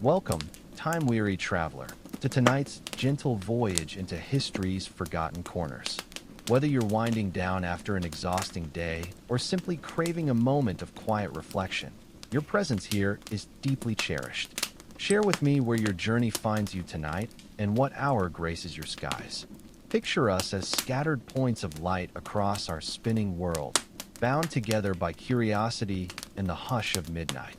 Welcome, time-weary traveler, to tonight's gentle voyage into history's forgotten corners. Whether you're winding down after an exhausting day or simply craving a moment of quiet reflection, your presence here is deeply cherished. Share with me where your journey finds you tonight and what hour graces your skies. Picture us as scattered points of light across our spinning world, bound together by curiosity and the hush of midnight.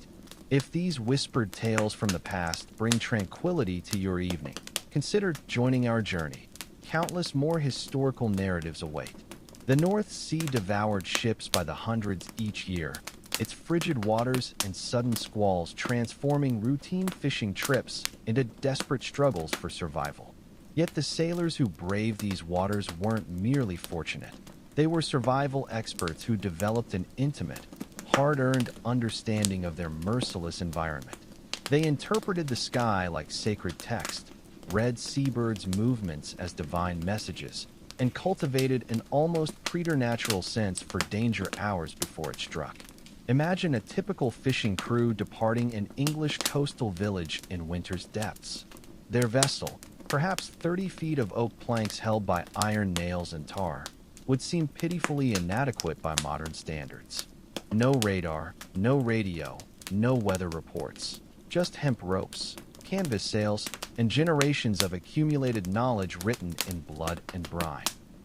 If these whispered tales from the past bring tranquility to your evening, consider joining our journey. Countless more historical narratives await. The North Sea devoured ships by the hundreds each year, its frigid waters and sudden squalls transforming routine fishing trips into desperate struggles for survival. Yet the sailors who braved these waters weren't merely fortunate. They were survival experts who developed an intimate, hard-earned understanding of their merciless environment. They interpreted the sky like sacred text, read seabirds' movements as divine messages, and cultivated an almost preternatural sense for danger hours before it struck. Imagine a typical fishing crew departing an English coastal village in winter's depths. Their vessel, perhaps 30 feet of oak planks held by iron nails and tar, would seem pitifully inadequate by modern standards. No radar, no radio, no weather reports, just hemp ropes, canvas sails, and generations of accumulated knowledge written in blood and brine.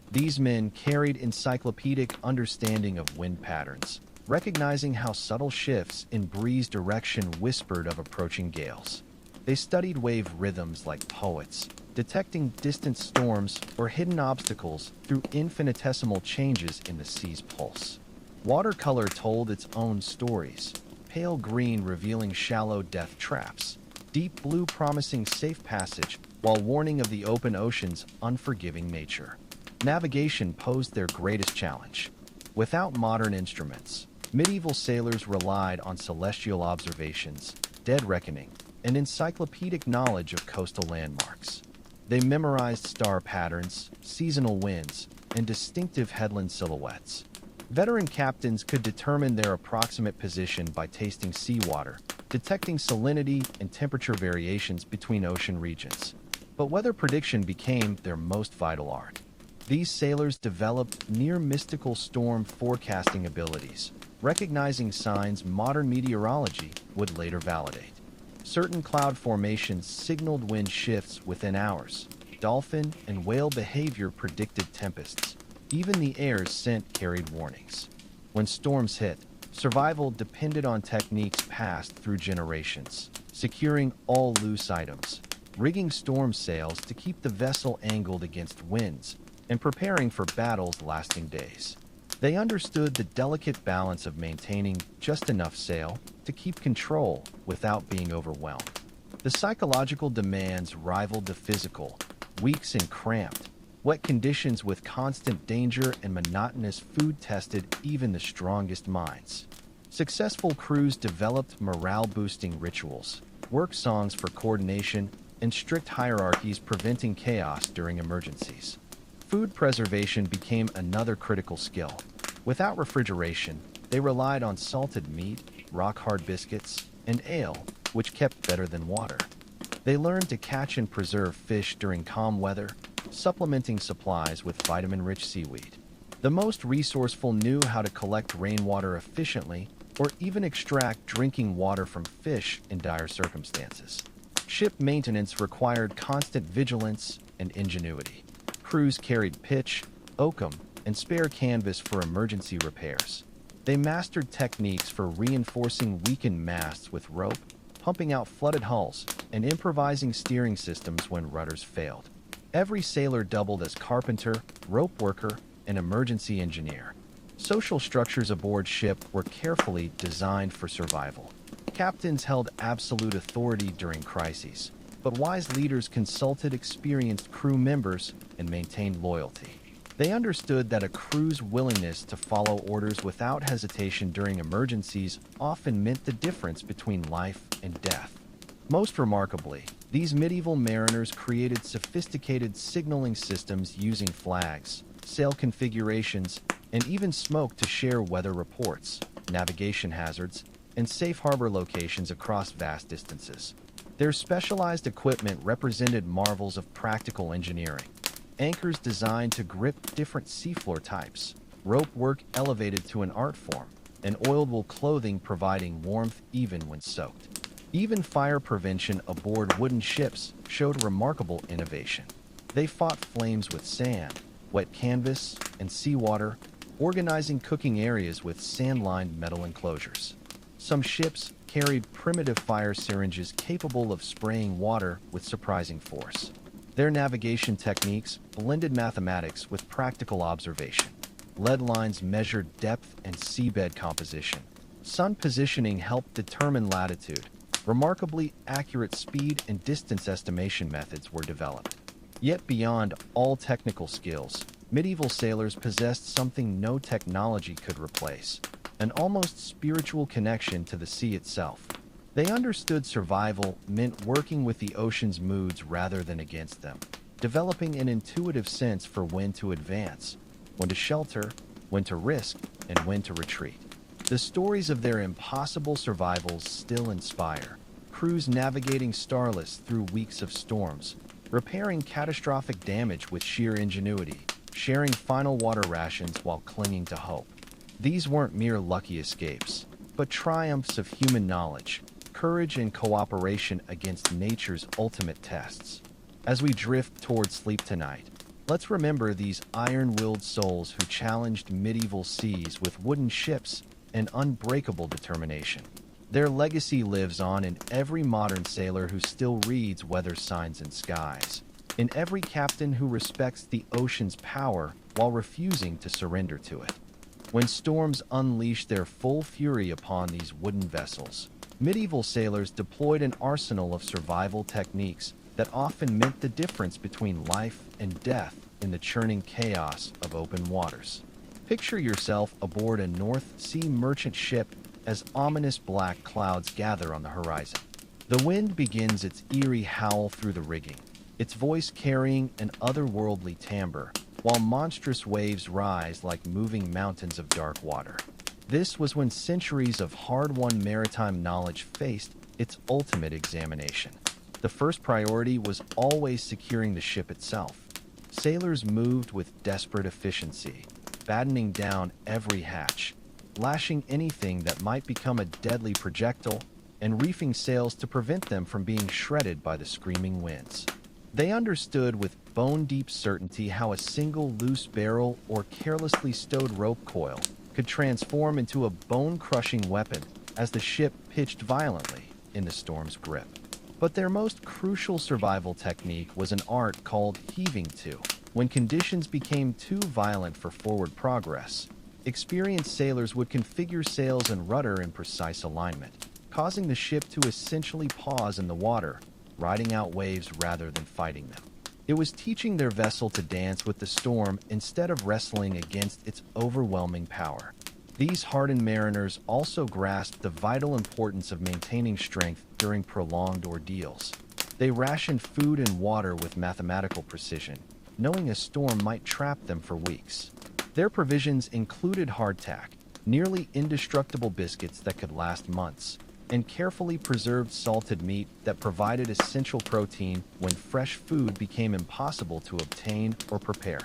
These men carried encyclopedic understanding of wind patterns, recognizing how subtle shifts in breeze direction whispered of approaching gales. They studied wave rhythms like poets, detecting distant storms or hidden obstacles through infinitesimal changes in the sea's pulse. Watercolor told its own stories, pale green revealing shallow death traps, deep blue promising safe passage, while warning of the open ocean's unforgiving nature. Navigation posed their greatest challenge. Without modern instruments, medieval sailors relied on celestial observations, dead reckoning, and encyclopedic knowledge of coastal landmarks. They memorized star patterns, seasonal winds, and distinctive headland silhouettes. Veteran captains could determine their approximate position by tasting seawater, detecting salinity and temperature variations between ocean regions. But weather prediction became their most vital art. These sailors developed near-mystical storm forecasting abilities, recognizing signs modern meteorology would later validate. Certain cloud formations signaled wind shifts within hours. Dolphin and whale behavior predicted tempests. Even the air's scent carried warnings. When storms hit, survival depended on techniques passed through generations, securing all loose items, rigging storm sails to keep the vessel angled against winds, and preparing for battles lasting days. They understood the delicate balance of maintaining just enough sail to keep control without being overwhelmed. The psychological demands rivaled the physical, weeks and cramped. Wet conditions with constant danger and monotonous food tested even the strongest minds. Successful crews developed morale-boosting rituals, work songs for coordination, and strict hierarchies preventing chaos during emergencies. Food preservation became another critical skill. Without refrigeration, they relied on salted meat, rock-hard biscuits, and ale, which kept better than water. They learned to catch and preserve fish during calm weather, supplementing supplies with vitamin-rich seaweed. The most resourceful knew how to collect rainwater efficiently or even extract drinking water from fish in dire circumstances. Ship maintenance required constant vigilance and ingenuity. Crews carried pitch, oakum, and spare canvas for emergency repairs. They mastered techniques for reinforcing weakened masts with rope, pumping out flooded hulls, and improvising steering systems when rudders failed. Every sailor doubled as carpenter, rope worker, and emergency engineer. Social structures aboard ship were carefully designed for survival. Captains held absolute authority during crises, but wise leaders consulted experienced crew members and maintained loyalty. They understood that a crew's willingness to follow orders without hesitation during emergencies often meant the difference between life and death. Most remarkably, these medieval mariners created sophisticated signaling systems using flags, sail configurations, and even smoke to share weather reports, navigation hazards, and safe harbor locations across vast distances. Their specialized equipment represented marvels of practical engineering. Anchors designed to grip different seafloor types, rope work elevated to an art form, and oiled-wool clothing providing warmth even when soaked. Even fire prevention aboard wooden ships showed remarkable innovation. They fought flames with sand, wet canvas, and seawater, organizing cooking areas with sand-lined metal enclosures. Some ships carried primitive fire syringes capable of spraying water with surprising force. Their navigation techniques blended mathematics with practical observation. Lead lines measured depth and seabed composition. Sun positioning helped determine latitude. Remarkably accurate speed and distance estimation methods were developed. Yet beyond all technical skills, medieval sailors possessed something no technology could replace: an almost spiritual connection to the sea itself. They understood survival meant working with the ocean's moods rather than against them, developing an intuitive sense for when to advance, when to shelter, when to risk, and when to retreat. The stories of their impossible survivals still inspire. Crews navigating starless through weeks of storms, repairing catastrophic damage with sheer ingenuity, sharing final water rations while clinging to hope. These weren't mere lucky escapes, but triumphs of human knowledge, courage, and cooperation against nature's ultimate tests. As we drift toward sleep tonight, let's remember these iron-willed souls who challenged medieval seas with wooden ships and unbreakable determination. Their legacy lives on in every modern sailor who still reads weather signs and skies, in every captain who respects the ocean's power while refusing to surrender to it. When storms unleashed their full fury upon these wooden vessels, medieval sailors deployed an arsenal of survival techniques that often meant the difference between life and death in the churning chaos of open waters. Picture yourself aboard a North Sea merchant ship as ominous black clouds gather on the horizon. The wind begins its eerie howl through the rigging, its voice carrying an otherworldly timbre, while monstrous waves rise like moving mountains of dark water. This was when centuries of hard-won maritime knowledge faced its ultimate examination. The first priority was always securing the ship itself. Sailors moved with desperate efficiency, battening down every hatch, lashing anything that might become a deadly projectile, and reefing sails to prevent them from being shredded by the screaming winds. They understood with bone-deep certainty how a single loose barrel or carelessly stowed rope coil could transform into a bone-crushing weapon as the ship pitched violently in the storm's grip. But their most crucial survival technique was an art called heaving to. When conditions became too violent for forward progress, experienced sailors would configure sails and rudder in precise alignment, causing the ship to essentially pause in the water, riding out waves rather than fighting them. It was teaching their vessel to dance with the storm instead of wrestling against its overwhelming power. These hardened mariners also grasped the vital importance of maintaining strength during prolonged ordeals. They rationed food and water with mathematical precision, knowing a storm might trap them for weeks. Their provisions included hardtack, nearly indestructible biscuits that could last months, and carefully preserved salted meat that provided essential protein when fresh food became impossible to obtain or prepare.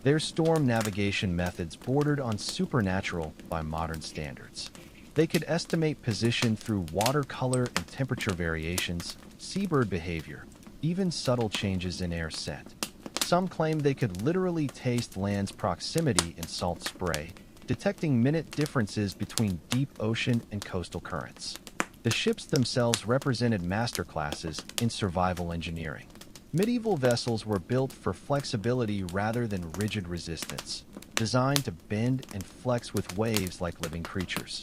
Their storm navigation methods bordered on supernatural by modern standards. They could estimate position through water color and temperature variations, seabird behavior, even subtle changes in air scent. Some claimed they could literally taste land's proximity in salt spray, detecting minute differences between deep ocean and coastal currents. The ships themselves represented masterclasses in survival engineering. Medieval vessels were built for flexibility rather than rigid resistance, designed to bend and flex with waves like living creatures.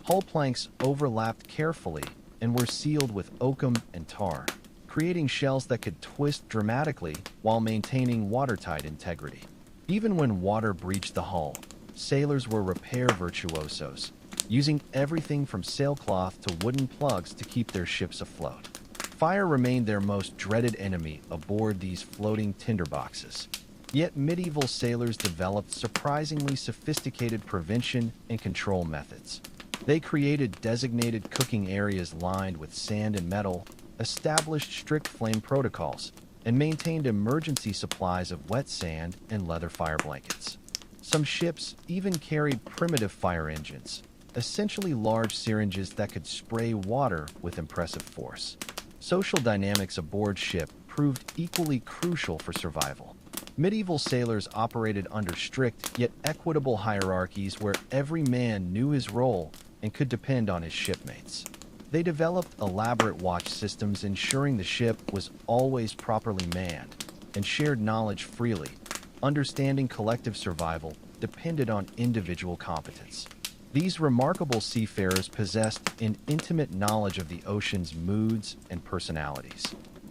Hull planks overlapped carefully and were sealed with oakum and tar, creating shells that could twist dramatically while maintaining watertight integrity. Even when water breached the hull, sailors were repair virtuosos, using everything from sailcloth to wooden plugs to keep their ships afloat. Fire remained their most dreaded enemy aboard these floating tinderboxes. Yet medieval sailors developed surprisingly sophisticated prevention and control methods. They created designated cooking areas lined with sand and metal, established strict flame protocols, and maintained emergency supplies of wet sand and leather fire blankets. Some ships even carried primitive fire engines, essentially large syringes that could spray water with impressive force. Social dynamics aboard ship proved equally crucial for survival. Medieval sailors operated under strict yet equitable hierarchies where every man knew his role and could depend on his shipmates. They developed elaborate watch systems ensuring the ship was always properly manned and shared knowledge freely. Understanding collective survival depended on individual competence. These remarkable seafarers possessed an intimate knowledge of the ocean's moods and personalities.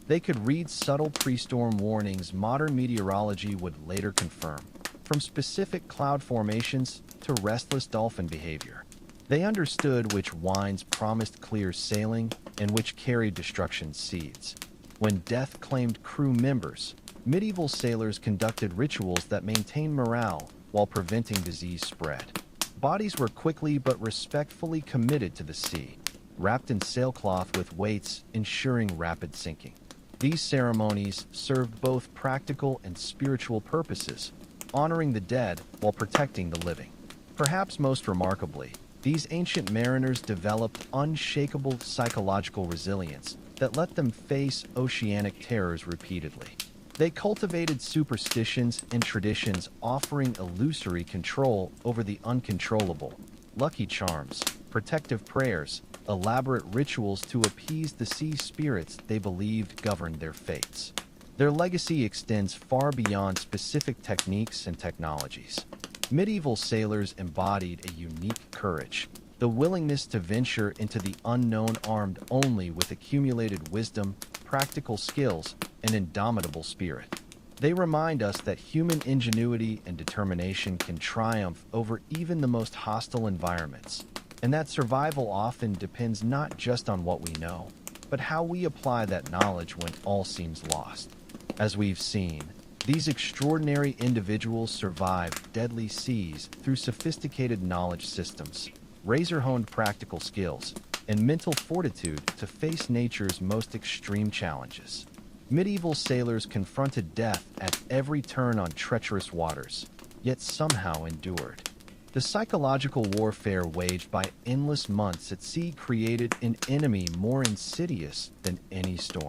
They could read subtle pre-storm warnings modern meteorology would later confirm, from specific cloud formations to restless dolphin behavior. They understood which winds promised clear sailing and which carried destruction's seeds. When death claimed crew members, medieval sailors conducted rituals that maintained morale while preventing disease spread. Bodies were quickly but respectfully committed to the sea, wrapped in sailcloth with weights ensuring rapid sinking. These ceremonies served both practical and spiritual purposes, honoring the dead while protecting the living. Perhaps most remarkably, these ancient mariners developed unshakable psychological resilience that let them face oceanic terrors repeatedly. They cultivated superstitions and traditions offering illusory control over the uncontrollable, lucky charms, protective prayers, elaborate rituals to appease the sea spirits they believed governed their fates. Their legacy extends far beyond specific techniques and technologies. Medieval sailors embodied a unique courage, the willingness to venture into the unknown armed only with accumulated wisdom, practical skills, and indomitable spirit. They remind us that human ingenuity and determination can triumph over even the most hostile environments, and that survival often depends not just on what we know, but how we apply that knowledge when all seems lost. As we've seen, these extraordinary individuals survived deadly seas through sophisticated knowledge systems, razor-honed practical skills, and mental fortitude to face nature's most extreme challenges. Medieval sailors confronted death at every turn on treacherous waters, yet somehow endured. The psychological warfare waged by endless months at sea created an enemy more insidious than any storm: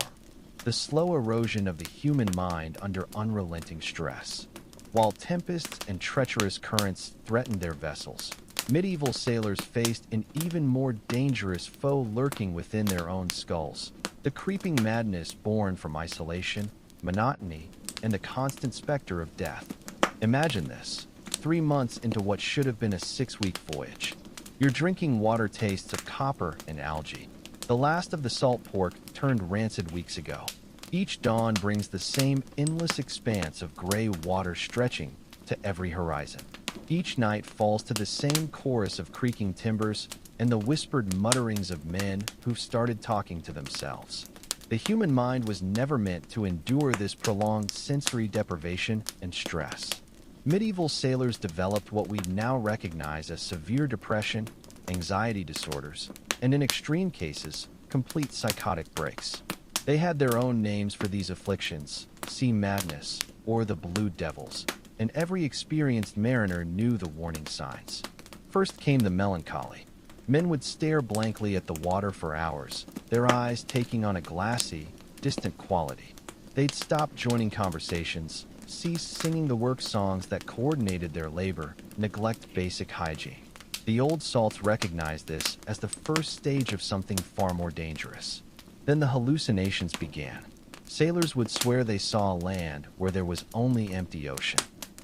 the slow erosion of the human mind under unrelenting stress. While tempests and treacherous currents threatened their vessels, medieval sailors faced an even more dangerous foe lurking within their own skulls: the creeping madness born from isolation, monotony, and the constant specter of death. Imagine this: 3 months into what should have been a 6-week voyage, you're drinking water tastes of copper and algae. The last of the salt pork turned rancid weeks ago. Each dawn brings the same endless expanse of gray water stretching to every horizon. Each night falls to the same chorus of creaking timbers and the whispered mutterings of men who've started talking to themselves. The human mind was never meant to endure this prolonged sensory deprivation and stress. Medieval sailors developed what we now recognize as severe depression, anxiety disorders, and in extreme cases, complete psychotic breaks. They had their own names for these afflictions: sea madness, or the blue devils, and every experienced mariner knew the warning signs. First came the melancholy. Men would stare blankly at the water for hours, their eyes taking on a glassy, distant quality. They'd stop joining conversations, cease singing the work songs that coordinated their labor, neglect basic hygiene. The old salts recognized this as the first stage of something far more dangerous. Then the hallucinations began. Sailors would swear they saw land where there was only empty ocean.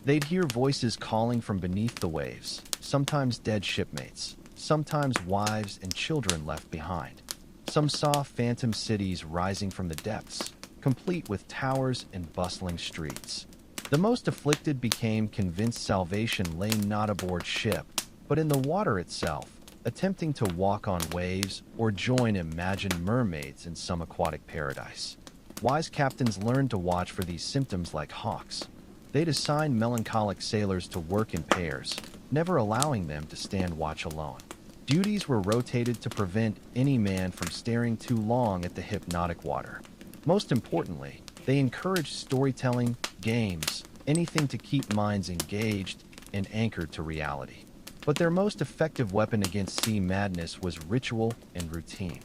They'd hear voices calling from beneath the waves, sometimes dead shipmates, sometimes wives and children left behind. Some saw phantom cities rising from the depths, complete with towers and bustling streets. The most afflicted became convinced salvation lay not aboard ship, but in the water itself, attempting to walk on waves or join imagined mermaids in some aquatic paradise. Wise captains learned to watch for these symptoms like hawks. They'd assign melancholic sailors to work in pairs, never allowing them to stand watch alone. Duties were rotated to prevent any man from staring too long at the hypnotic water. Most importantly, they encouraged storytelling, games, anything to keep minds engaged and anchored to reality. But their most effective weapon against sea madness was ritual and routine.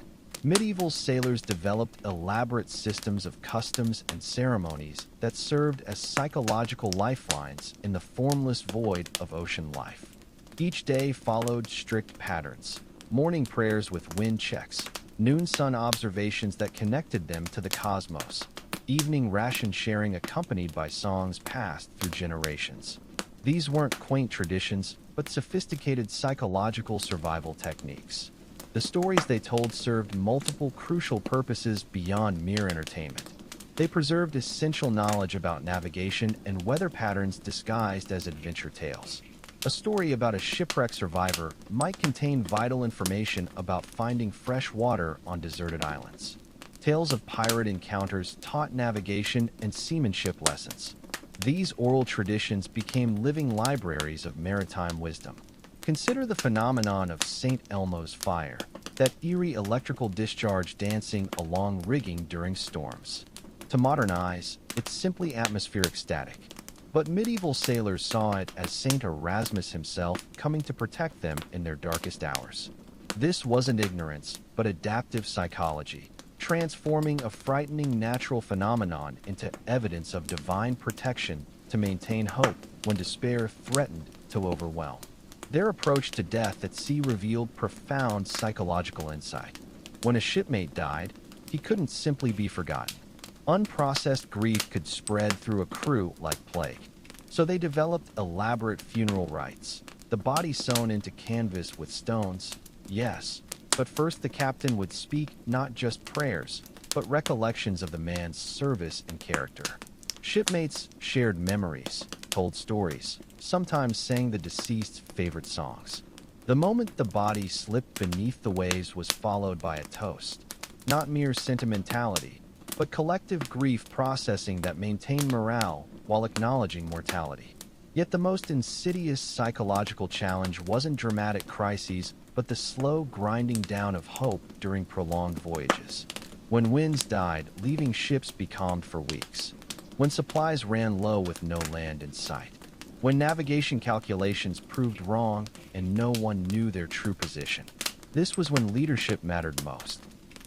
Medieval sailors developed elaborate systems of customs and ceremonies that served as psychological lifelines in the formless void of ocean life. Each day followed strict patterns: morning prayers with wind checks, noon sun observations that connected them to the cosmos, evening ration sharing accompanied by songs passed through generations. These weren't quaint traditions, but sophisticated psychological survival techniques. The stories they told served multiple crucial purposes beyond mere entertainment. They preserved essential knowledge about navigation and weather patterns disguised as adventure tales. A story about a shipwreck survivor might contain vital information about finding fresh water on deserted islands. Tales of pirate encounters taught navigation and seamanship lessons. These oral traditions became living libraries of maritime wisdom. Consider the phenomenon of St. Elmo's fire, that eerie electrical discharge dancing along rigging during storms. To modern eyes, it's simply atmospheric static. But medieval sailors saw it as St. Erasmus himself coming to protect them in their darkest hours. This wasn't ignorance, but adaptive psychology, transforming a frightening natural phenomenon into evidence of divine protection to maintain hope when despair threatened to overwhelm. Their approach to death at sea revealed profound psychological insight. When a shipmate died, he couldn't simply be forgotten. Unprocessed grief could spread through a crew like plague. So they developed elaborate funeral rites, the body sewn into canvas with stones, yes, but first the captain would speak not just prayers, but recollections of the man's service and character. Shipmates shared memories, told stories, sometimes sang the deceased's favorite songs. The moment the body slipped beneath the waves was followed by a toast, not mere sentimentality, but collective grief processing that maintained morale while acknowledging mortality. Yet the most insidious psychological challenge wasn't dramatic crises, but the slow grinding down of hope during prolonged voyages. When winds died, leaving ships becalmed for weeks. When supplies ran low with no land in sight. When navigation calculations proved wrong and no one knew their true position. This was when leadership mattered most.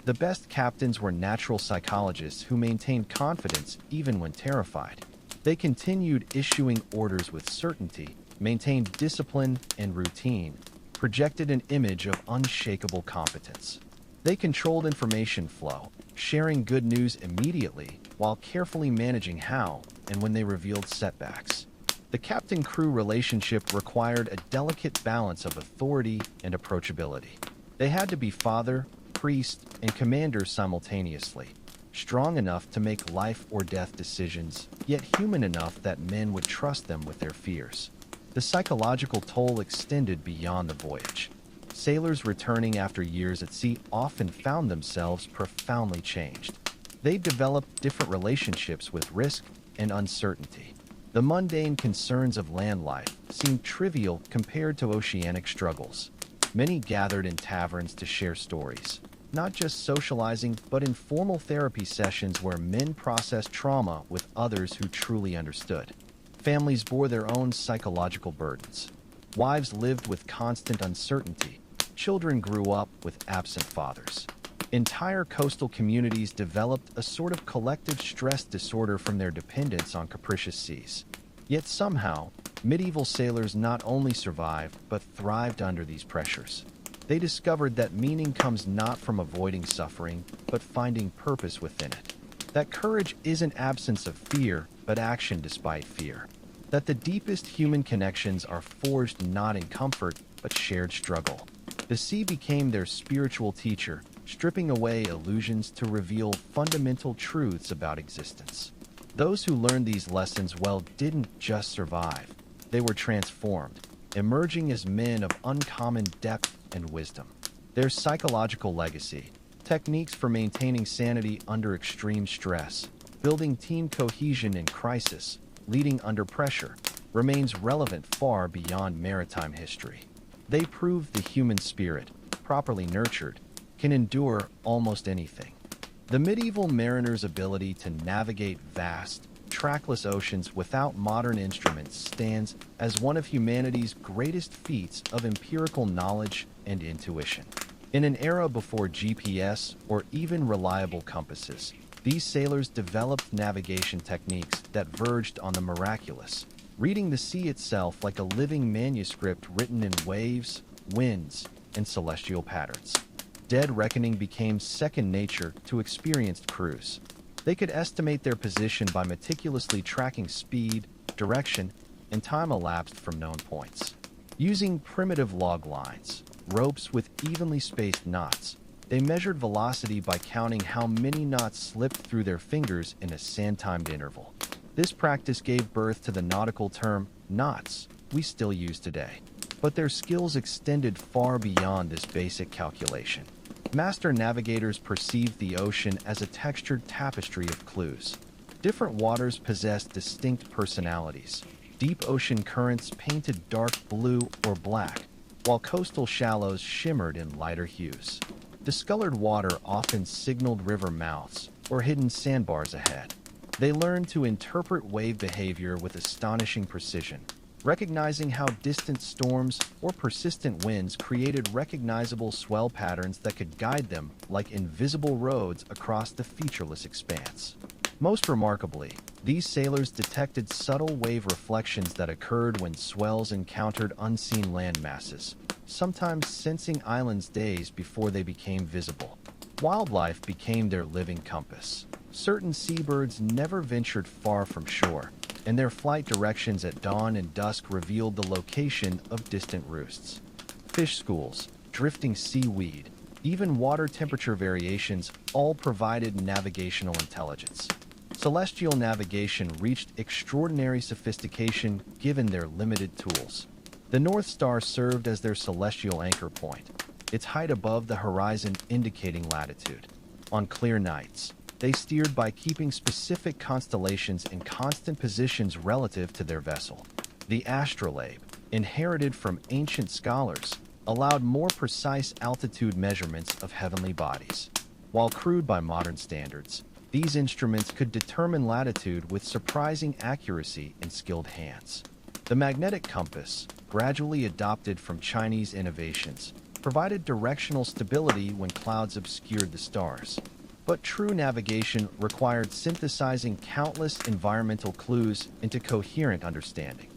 The best captains were natural psychologists who maintained confidence even when terrified. They continued issuing orders with certainty, maintained discipline and routine, projected an image of unshakable competence. They controlled information flow, sharing good news immediately while carefully managing how and when they revealed setbacks. The captain-crew relationship required a delicate balance of authority and approachability. They had to be father, priest, and commander simultaneously, strong enough to make life or death decisions, yet human enough that men would trust them with their fears. The psychological toll extended beyond the voyage. Sailors returning after years at sea often found themselves profoundly changed. They developed different relationships with risk and uncertainty. The mundane concerns of land life seemed trivial compared to oceanic struggles. Many gathered in taverns to share stories, not just socializing, but informal therapy sessions where men processed trauma with others who truly understood. Families bore their own psychological burdens. Wives lived with constant uncertainty. Children grew up with absent fathers. Entire coastal communities developed a sort of collective stress disorder from their dependence on capricious seas. Yet somehow, medieval sailors not only survived, but thrived under these pressures. They discovered that meaning comes not from avoiding suffering, but finding purpose within it. That courage isn't absence of fear, but action despite fear. That the deepest human connections are forged not in comfort, but shared struggle. The sea became their spiritual teacher, stripping away illusions to reveal fundamental truths about existence. Those who learned these lessons well didn't just survive. They were transformed, emerging as men of uncommon depth and wisdom. Their psychological legacy, techniques for maintaining sanity under extreme stress, building team cohesion in crisis, leading under pressure, remains relevant far beyond maritime history. They proved the human spirit, properly nurtured, can endure almost anything. The medieval mariner's ability to navigate vast, trackless oceans without modern instruments stands as one of humanity's greatest feats of empirical knowledge and intuition. In an era before GPS or even reliable compasses, these sailors developed navigation techniques that verged on the miraculous, reading the sea itself like a living manuscript written in waves, winds, and celestial patterns. Dead reckoning became second nature to experienced crews. They could estimate their position by meticulously tracking speed, direction, and time elapsed from known points. Using primitive log lines, ropes with evenly spaced knots, they measured velocity by counting how many knots slipped through their fingers in a sand-timed interval. This practice gave birth to the nautical term knots we still use today. But their skills extended far beyond this basic calculation. Master navigators perceived the ocean as a textured tapestry of clues. Different waters possessed distinct personalities. Deep ocean currents painted dark blue or black, while coastal shallows shimmered in lighter hues. Discolored water often signaled river mouths or hidden sandbars ahead. They learned to interpret wave behavior with astonishing precision, recognizing how distant storms or persistent winds created recognizable swell patterns that could guide them like invisible roads across the featureless expanse. Most remarkably, these sailors detected subtle wave reflections that occurred when swells encountered unseen land masses, sometimes sensing islands days before they became visible. Wildlife became their living compass. Certain seabirds never ventured far from shore, and their flight directions at dawn and dusk revealed the location of distant roosts. Fish schools, drifting seaweed, even water temperature variations all provided navigational intelligence. Celestial navigation reached extraordinary sophistication given their limited tools. The North Star served as their celestial anchor point, its height above the horizon indicating latitude. On clear nights, they steered by keeping specific constellations in constant positions relative to their vessel. The astrolabe, inherited from ancient scholars, allowed more precise altitude measurements of heavenly bodies. While crude by modern standards, these instruments could determine latitude with surprising accuracy in skilled hands. The magnetic compass, gradually adopted from Chinese innovations, provided directional stability when clouds obscured the stars. But true navigation required synthesizing countless environmental clues into coherent understanding.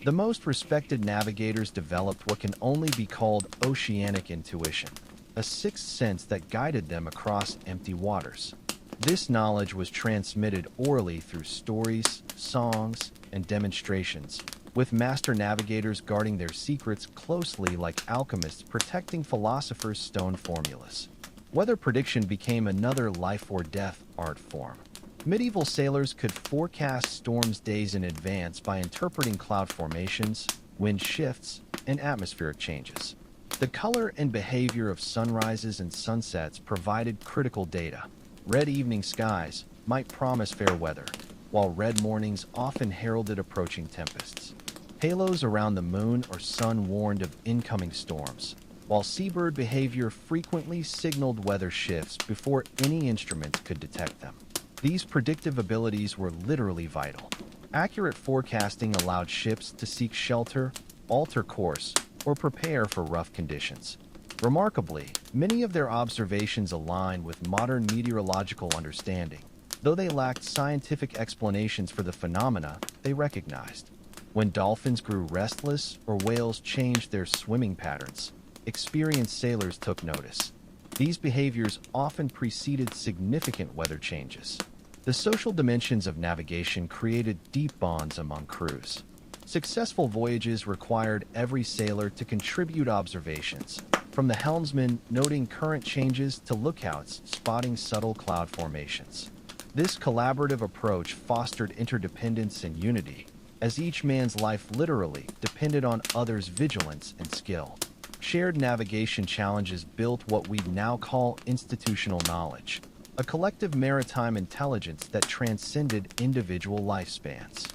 The most respected navigators developed what can only be called oceanic intuition, a sixth sense that guided them across empty waters. This knowledge was transmitted orally through stories, songs, and demonstrations, with master navigators guarding their secrets closely like alchemists protecting philosophers' stone formulas. Weather prediction became another life or death art form. Medieval sailors could forecast storms days in advance by interpreting cloud formations, wind shifts, and atmospheric changes. The color and behavior of sunrises and sunsets provided critical data. Red evening skies might promise fair weather, while red mornings often heralded approaching tempests. Halos around the moon or sun warned of incoming storms, while seabird behavior frequently signaled weather shifts before any instrument could detect them. These predictive abilities were literally vital. Accurate forecasting allowed ships to seek shelter, alter course, or prepare for rough conditions. Remarkably, many of their observations align with modern meteorological understanding, though they lacked scientific explanations for the phenomena they recognized. When dolphins grew restless or whales changed their swimming patterns, experienced sailors took notice. These behaviors often preceded significant weather changes. The social dimensions of navigation created deep bonds among crews. Successful voyages required every sailor to contribute observations, from the helmsman noting current changes to lookouts spotting subtle cloud formations. This collaborative approach fostered interdependence and unity, as each man's life literally depended on others' vigilance and skill. Shared navigation challenges built what we now call institutional knowledge, a collective maritime intelligence that transcended individual lifespans.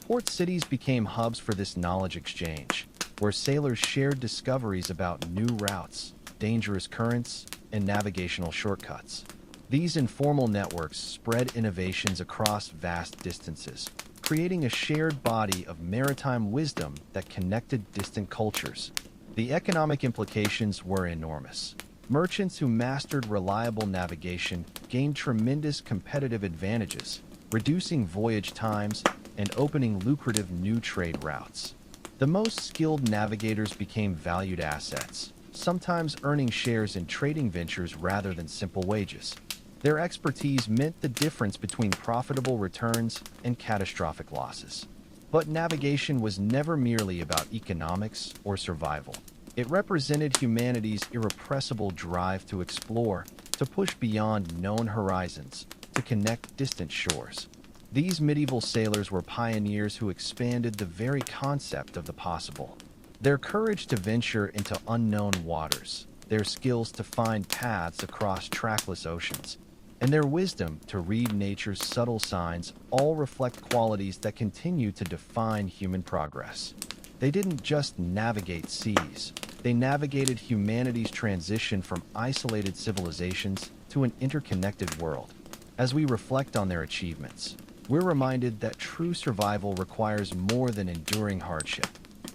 Port cities became hubs for this knowledge exchange. where sailors shared discoveries about new routes, dangerous currents, and navigational shortcuts. These informal networks spread innovations across vast distances, creating a shared body of maritime wisdom that connected distant cultures. The economic implications were enormous. Merchants who mastered reliable navigation gained tremendous competitive advantages, reducing voyage times and opening lucrative new trade routes. The most skilled navigators became valued assets, sometimes earning shares in trading ventures rather than simple wages. Their expertise meant the difference between profitable returns and catastrophic losses. But navigation was never merely about economics or survival. It represented humanity's irrepressible drive to explore, to push beyond known horizons, to connect distant shores. These medieval sailors were pioneers who expanded the very concept of the possible. Their courage to venture into unknown waters, their skills to find paths across trackless oceans, and their wisdom to read nature's subtle signs all reflect qualities that continue to define human progress. They didn't just navigate seas, they navigated humanity's transition from isolated civilizations to an interconnected world. As we reflect on their achievements, we're reminded that true survival requires more than enduring hardship.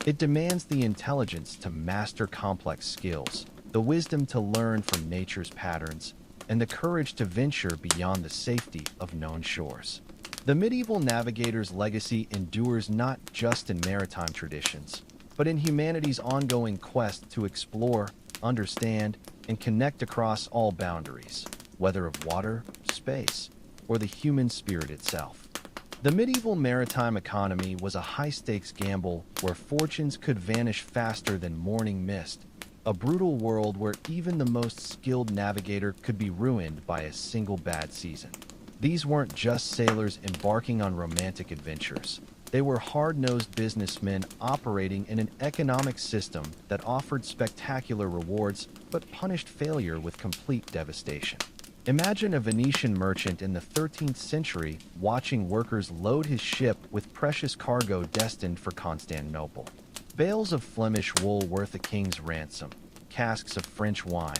It demands the intelligence to master complex skills, the wisdom to learn from nature's patterns, and the courage to venture beyond the safety of known shores. The medieval navigator's legacy endures not just in maritime traditions, but in humanity's ongoing quest to explore, understand, and connect across all boundaries, whether of water, space, or the human spirit itself. The medieval maritime economy was a high-stakes gamble where fortunes could vanish faster than morning mist, a brutal world where even the most skilled navigator could be ruined by a single bad season. These weren't just sailors embarking on romantic adventures. They were hard-nosed businessmen operating in an economic system that offered spectacular rewards but punished failure with complete devastation. Imagine a Venetian merchant in the 13th century watching workers load his ship with precious cargo destined for Constantinople. Bales of Flemish wool worth a king's ransom, casks of French wine,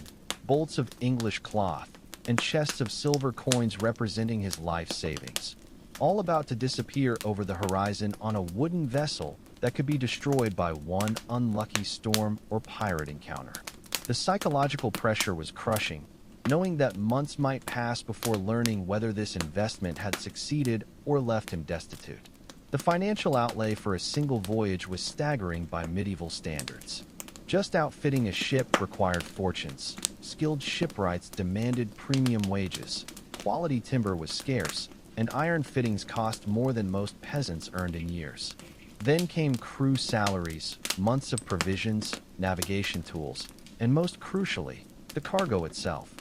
bolts of English cloth, and chests of silver coins representing his life savings, all about to disappear over the horizon on a wooden vessel that could be destroyed by one unlucky storm or pirate encounter. The psychological pressure was crushing, knowing that months might pass before learning whether this investment had succeeded or left him destitute. The financial outlay for a single voyage was staggering by medieval standards. Just outfitting a ship required fortunes. Skilled shipwrights demanded premium wages. Quality timber was scarce, and iron fittings cost more than most peasants earned in years. Then came crew salaries, months of provisions, navigation tools, and most crucially, the cargo itself,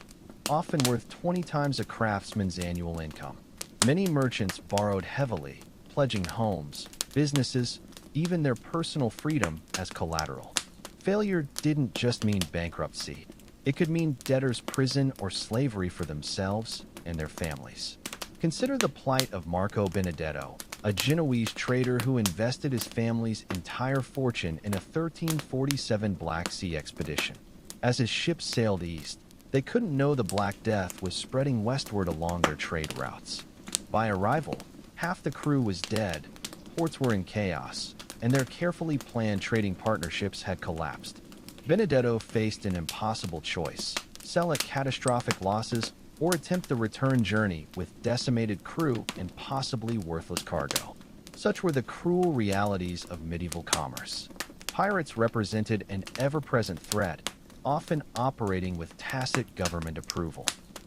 often worth 20 times a craftsman's annual income. Many merchants borrowed heavily, pledging homes, businesses, even their personal freedom as collateral. Failure didn't just mean bankruptcy. It could mean debtor's prison or slavery for themselves and their families. Consider the plight of Marco Benedetto, a Genoese trader who invested his family's entire fortune in a 1347 Black Sea expedition. As his ships sailed east, they couldn't know the Black Death was spreading westward along their trade routes. By arrival, half the crew was dead, ports were in chaos, and their carefully planned trading partnerships had collapsed. Benedetto faced an impossible choice: sell at catastrophic losses or attempt the return journey with decimated crew and possibly worthless cargo. Such were the cruel realities of medieval commerce. Pirates represented an ever-present threat, often operating with tacit government approval.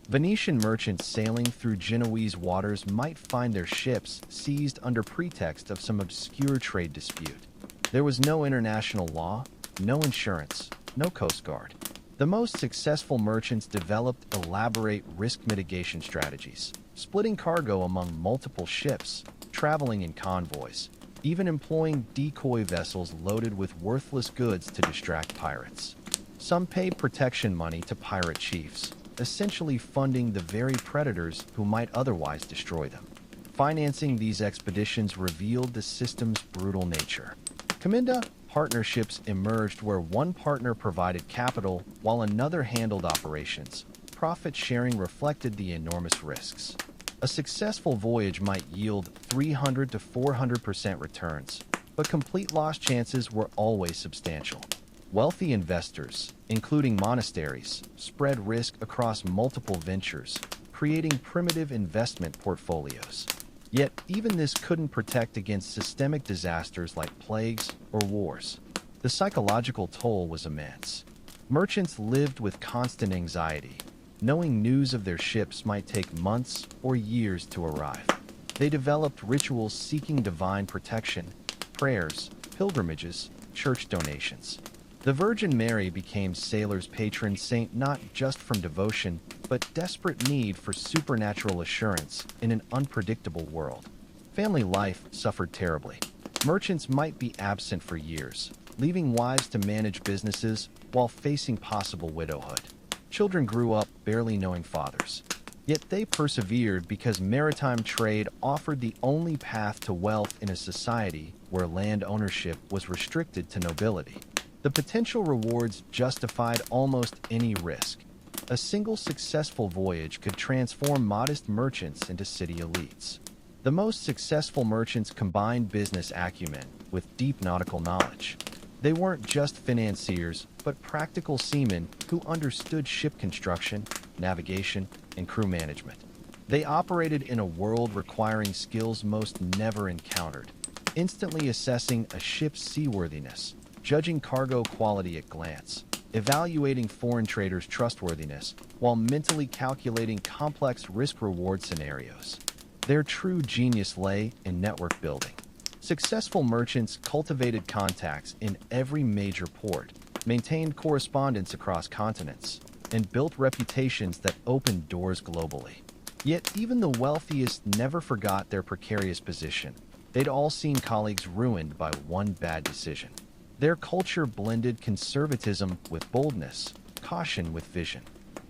Venetian merchants sailing through Genoese waters might find their ships seized under pretext of some obscure trade dispute. There was no international law, no insurance, no Coast Guard. The most successful merchants developed elaborate risk mitigation strategies, splitting cargo among multiple ships, traveling in convoys, even employing decoy vessels loaded with worthless goods to distract pirates. Some paid protection money to pirate chiefs, essentially funding the very predators who might otherwise destroy them. Financing these expeditions revealed the system's brutal nature. Cominda, Partnerships emerged where one partner provided capital while another handled operations. Profit sharing reflected the enormous risks. A successful voyage might yield 300 to 400% returns, but complete loss chances were always substantial. Wealthy investors, including monasteries, spread risk across multiple ventures, creating primitive investment portfolios. Yet, even this couldn't protect against systemic disasters like plagues or wars. The psychological toll was immense. Merchants lived with constant anxiety, knowing news of their ships might take months or years to arrive. They developed rituals seeking divine protection, prayers, pilgrimages, church donations. The Virgin Mary became sailors' patron saint not just from devotion, but desperate need for supernatural assurance in an unpredictable world. Family life suffered terribly. Merchants might be absent for years, leaving wives to manage businesses while facing possible widowhood. Children grew up barely knowing fathers. Yet they persevered because maritime trade offered the only path to wealth in a society where land ownership was restricted to nobility. The potential rewards justified almost any risk. A single successful voyage could transform modest merchants into city elites. The most successful merchants combined business acumen with deep nautical knowledge. They weren't just financiers, but practical seamen who understood ship construction, navigation, and crew management. They operated in a world requiring skills most never encountered, instantly assessing a ship's seaworthiness, judging cargo quality at glance, evaluating foreign traders' trustworthiness, while mentally calculating complex risk-reward scenarios. Their true genius lay in network building. Successful merchants cultivated contacts in every major port, maintained correspondence across continents, and built reputations that opened doors globally. Yet even the wealthiest never forgot their precarious position. They'd all seen colleagues ruined by one bad decision. Their culture blended conservatism with boldness, caution with vision.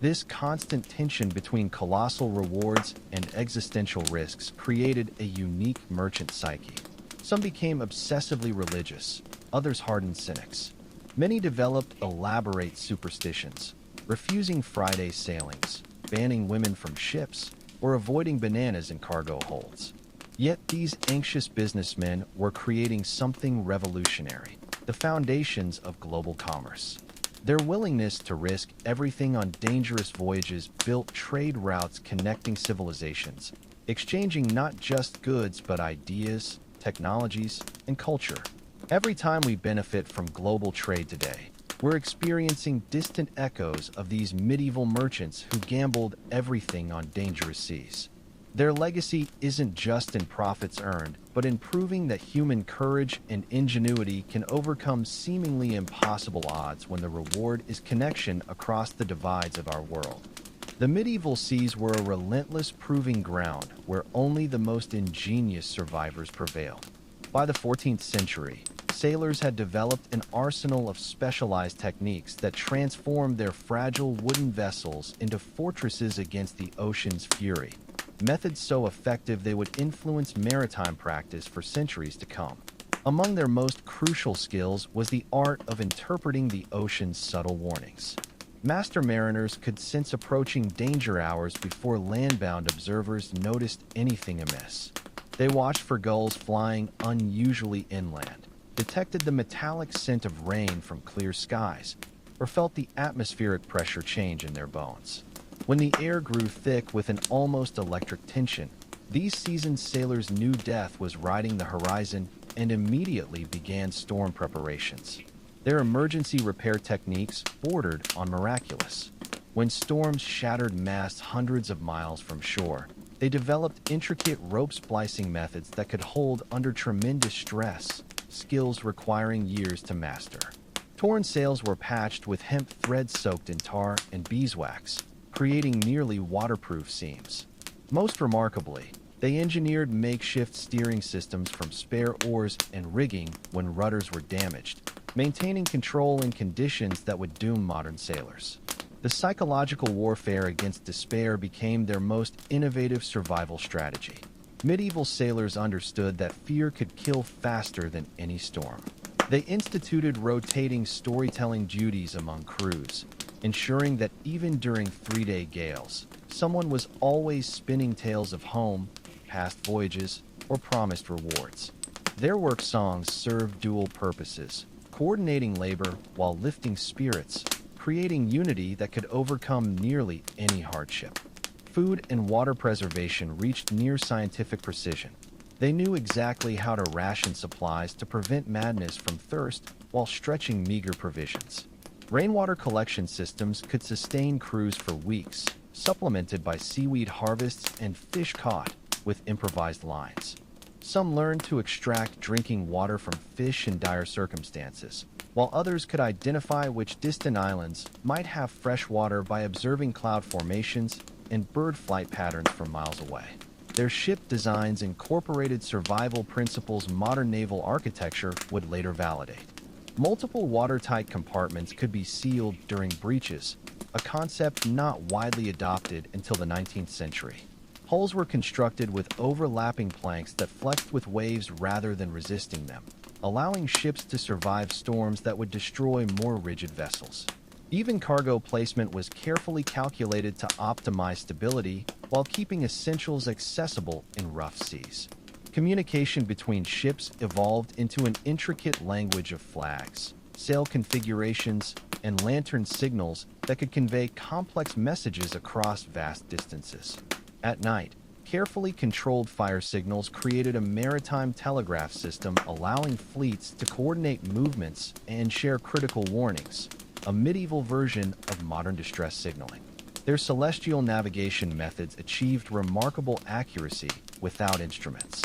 This constant tension between colossal rewards and existential risks created a unique merchant psyche. Some became obsessively religious, others hardened cynics. Many developed elaborate superstitions, refusing Friday sailings, banning women from ships, or avoiding bananas in cargo holds. Yet these anxious businessmen were creating something revolutionary, the foundations of global commerce. Their willingness to risk everything on dangerous voyages built trade routes connecting civilizations, exchanging not just goods but ideas, technologies, and culture. Every time we benefit from global trade today, we're experiencing distant echoes of these medieval merchants who gambled everything on dangerous seas. Their legacy isn't just in profits earned, but in proving that human courage and ingenuity can overcome seemingly impossible odds when the reward is connection across the divides of our world. The medieval seas were a relentless proving ground where only the most ingenious survivors prevailed. By the 14th century, sailors had developed an arsenal of specialized techniques that transformed their fragile wooden vessels into fortresses against the ocean's fury. Methods so effective they would influence maritime practice for centuries to come. Among their most crucial skills was the art of interpreting the ocean's subtle warnings. Master mariners could sense approaching danger hours before landbound observers noticed anything amiss. They watched for gulls flying unusually inland, detected the metallic scent of rain from clear skies, or felt the atmospheric pressure change in their bones. When the air grew thick with an almost electric tension, these seasoned sailors knew death was riding the horizon and immediately began storm preparations. Their emergency repair techniques bordered on miraculous. When storms shattered masts hundreds of miles from shore, they developed intricate rope splicing methods that could hold under tremendous stress, skills requiring years to master. Torn sails were patched with hemp threads soaked in tar and beeswax, creating nearly waterproof seams. Most remarkably, they engineered makeshift steering systems from spare oars and rigging when rudders were damaged, maintaining control in conditions that would doom modern sailors. The psychological warfare against despair became their most innovative survival strategy. Medieval sailors understood that fear could kill faster than any storm. They instituted rotating storytelling duties among crews, ensuring that even during 3-day gales, someone was always spinning tales of home, past voyages, or promised rewards. Their work songs served dual purposes, coordinating labor while lifting spirits, creating unity that could overcome nearly any hardship. Food and water preservation reached near scientific precision. They knew exactly how to ration supplies to prevent madness from thirst while stretching meager provisions. Rainwater collection systems could sustain crews for weeks, supplemented by seaweed harvests and fish caught with improvised lines. Some learned to extract drinking water from fish in dire circumstances, while others could identify which distant islands might have fresh water by observing cloud formations and bird flight patterns from miles away. Their ship designs incorporated survival principles modern naval architecture would later validate. Multiple watertight compartments could be sealed during breaches, a concept not widely adopted until the 19th century. Hulls were constructed with overlapping planks that flexed with waves rather than resisting them, allowing ships to survive storms that would destroy more rigid vessels. Even cargo placement was carefully calculated to optimize stability while keeping essentials accessible in rough seas. Communication between ships evolved into an intricate language of flags, sail configurations, and lantern signals that could convey complex messages across vast distances. At night, carefully controlled fire signals created a maritime telegraph system allowing fleets to coordinate movements and share critical warnings, a medieval version of modern distress signaling. Their celestial navigation methods achieved remarkable accuracy without instruments.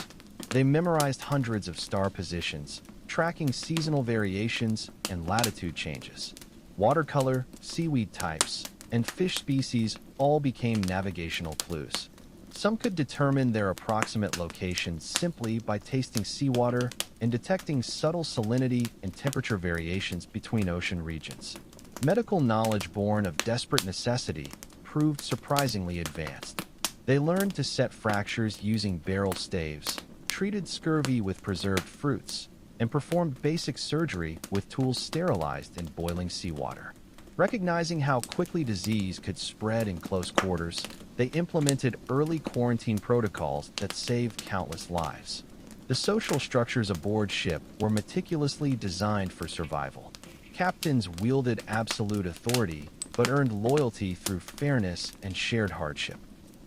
They memorized hundreds of star positions, tracking seasonal variations and latitude changes. Watercolor, seaweed types, and fish species all became navigational clues. Some could determine their approximate location simply by tasting seawater and detecting subtle salinity and temperature variations between ocean regions. Medical knowledge born of desperate necessity proved surprisingly advanced. They learned to set fractures using barrel staves, treated scurvy with preserved fruits, and performed basic surgery with tools sterilized in boiling seawater. Recognizing how quickly disease could spread in close quarters, they implemented early quarantine protocols that saved countless lives. The social structures aboard ship were meticulously designed for survival. Captains wielded absolute authority, but earned loyalty through fairness and shared hardship.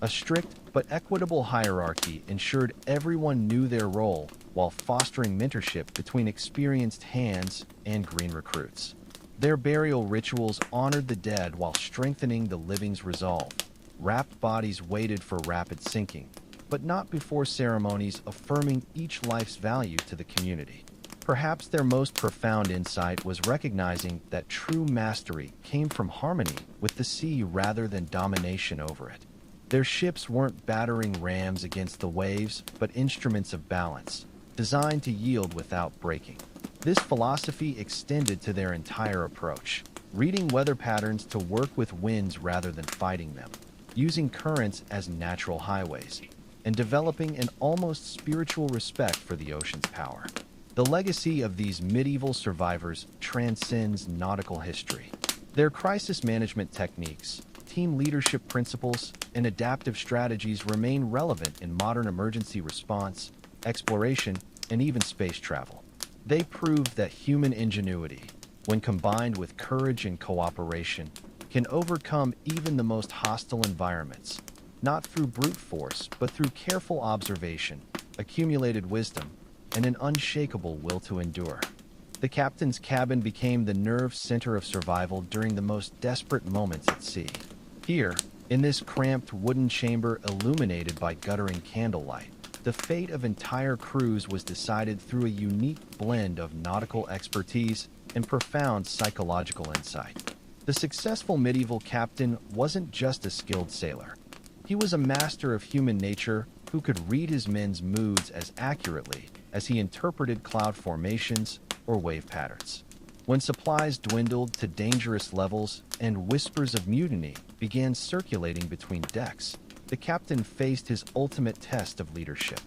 A strict but equitable hierarchy ensured everyone knew their role while fostering mentorship between experienced hands and green recruits. Their burial rituals honored the dead while strengthening the living's resolve. Wrapped bodies waited for rapid sinking, but not before ceremonies affirming each life's value to the community. Perhaps their most profound insight was recognizing that true mastery came from harmony with the sea rather than domination over it. Their ships weren't battering rams against the waves, but instruments of balance, designed to yield without breaking. This philosophy extended to their entire approach, reading weather patterns to work with winds rather than fighting them, using currents as natural highways, and developing an almost spiritual respect for the ocean's power. The legacy of these medieval survivors transcends nautical history. Their crisis management techniques, team leadership principles, and adaptive strategies remain relevant in modern emergency response, exploration, and even space travel. They prove that human ingenuity, when combined with courage and cooperation, can overcome even the most hostile environments, not through brute force, but through careful observation, accumulated wisdom, and an unshakable will to endure. The captain's cabin became the nerve center of survival during the most desperate moments at sea. Here, in this cramped wooden chamber illuminated by guttering candlelight, the fate of entire crews was decided through a unique blend of nautical expertise and profound psychological insight. The successful medieval captain wasn't just a skilled sailor. He was a master of human nature who could read his men's moods as accurately as he interpreted cloud formations or wave patterns. When supplies dwindled to dangerous levels and whispers of mutiny began circulating between decks, the captain faced his ultimate test of leadership.